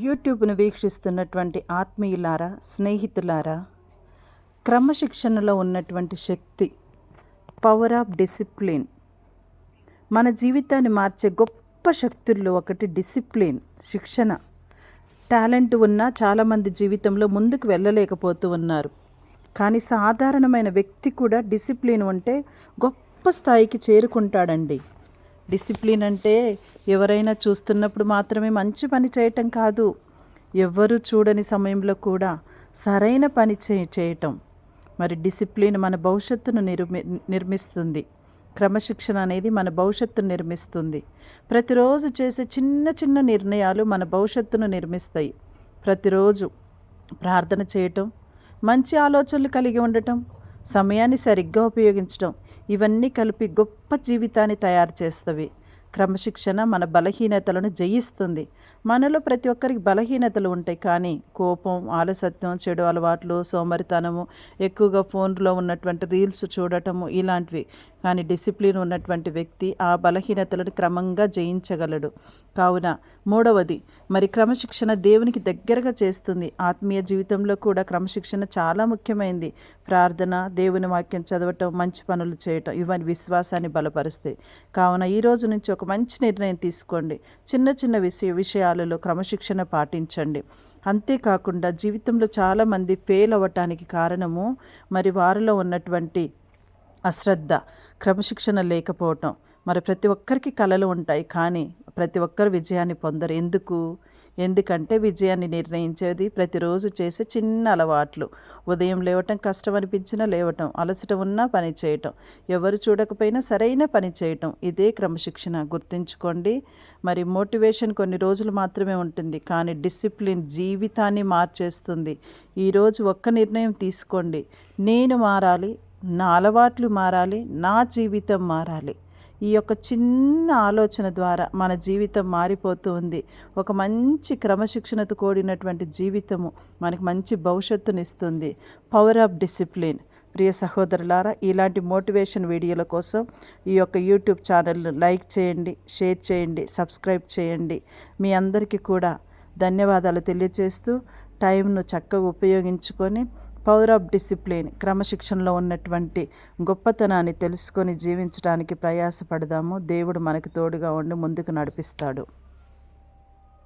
యూట్యూబ్ను వీక్షిస్తున్నటువంటి ఆత్మీయులారా, స్నేహితులారా, క్రమశిక్షణలో ఉన్నటువంటి శక్తి, పవర్ ఆఫ్ డిసిప్లిన్. మన జీవితాన్ని మార్చే గొప్ప శక్తుల్లో ఒకటి డిసిప్లిన్, శిక్షణ. టాలెంట్ ఉన్నా చాలామంది జీవితంలో ముందుకు వెళ్ళలేకపోతూ ఉన్నారు. కానీ సాధారణమైన వ్యక్తి కూడా డిసిప్లిన్ ఉంటే గొప్ప స్థాయికి చేరుకుంటాడండి. డిసిప్లిన్ అంటే ఎవరైనా చూస్తున్నప్పుడు మాత్రమే మంచి పని చేయటం కాదు, ఎవ్వరూ చూడని సమయంలో కూడా సరైన పని చేయటం. మరి డిసిప్లిన్ మన భవిష్యత్తును నిర్మిస్తుంది. క్రమశిక్షణ అనేది మన భవిష్యత్తును నిర్మిస్తుంది. ప్రతిరోజు చేసే చిన్న చిన్న నిర్ణయాలు మన భవిష్యత్తును నిర్మిస్తాయి. ప్రతిరోజు ప్రార్థన చేయటం, మంచి ఆలోచనలు కలిగి ఉండటం, సమయాన్ని సరిగ్గా ఉపయోగించడం, ఇవన్నీ కలిపి గొప్ప జీవితాన్ని తయారు చేస్తవి. క్రమశిక్షణ మన బలహీనతలను జయిస్తుంది. మనలో ప్రతి ఒక్కరికి బలహీనతలు ఉంటాయి, కానీ కోపం, ఆలస్యం, చెడు అలవాట్లు, సోమరితనము, ఎక్కువగా ఫోన్లో ఉన్నటువంటి రీల్స్ చూడటము, ఇలాంటివి. కానీ డిసిప్లిన్ ఉన్నటువంటి వ్యక్తి ఆ బలహీనతలను క్రమంగా జయించగలడు. కావున మూడవది, మరి క్రమశిక్షణ దేవునికి దగ్గరగా చేస్తుంది. ఆత్మీయ జీవితంలో కూడా క్రమశిక్షణ చాలా ముఖ్యమైనది. ప్రార్థన, దేవుని వాక్యం చదవటం, మంచి పనులు చేయటం, ఇవన్నీ విశ్వాసాన్ని బలపరుస్తాయి. కావున ఈ రోజు నుంచి ఒక మంచి నిర్ణయం తీసుకోండి. చిన్న చిన్న విషయాలలో క్రమశిక్షణ పాటించండి. అంతేకాకుండా జీవితంలో చాలామంది ఫెయిల్ అవ్వటానికి కారణము మరి వారిలో ఉన్నటువంటి అశ్రద్ధ, క్రమశిక్షణ లేకపోవటం. మరి ప్రతి ఒక్కరికి కళలు ఉంటాయి, కానీ ప్రతి ఒక్కరు విజయాన్ని పొందరు. ఎందుకంటే విజయాన్ని నిర్ణయించేది ప్రతిరోజు చేసే చిన్న అలవాట్లు. ఉదయం లేవటం, కష్టం అనిపించినా లేవటం, అలసట ఉన్నా పని చేయటం, ఎవరు చూడకపోయినా సరైన పని చేయటం, ఇదే క్రమశిక్షణ. గుర్తుంచుకోండి. మరి మోటివేషన్ కొన్ని రోజులు మాత్రమే ఉంటుంది, కానీ డిసిప్లిన్ జీవితాన్ని మార్చేస్తుంది. ఈరోజు ఒక్క నిర్ణయం తీసుకోండి, నేను మారాలి, నా అలవాట్లు మారాలి, నా జీవితం మారాలి. ఈ యొక్క చిన్న ఆలోచన ద్వారా మన జీవితం మారిపోతూ ఉంది. ఒక మంచి క్రమశిక్షణతో కూడినటువంటి జీవితము మనకు మంచి భవిష్యత్తునిస్తుంది. Power of discipline. ప్రియ సహోదరులారా, ఇలాంటి మోటివేషన్ వీడియోల కోసం ఈ యొక్క యూట్యూబ్ ఛానల్ను లైక్ చేయండి, షేర్ చేయండి, సబ్స్క్రైబ్ చేయండి. మీ అందరికీ కూడా ధన్యవాదాలు తెలియజేస్తూ టైంను చక్కగా ఉపయోగించుకొని పవర్ ఆఫ్ డిసిప్లిన్, క్రమశిక్షణలో ఉన్నటువంటి గొప్పతనాన్ని తెలుసుకొని జీవించడానికి ప్రయాసపడదాము. దేవుడు మనకు తోడుగా ఉండి ముందుకు నడిపిస్తాడు.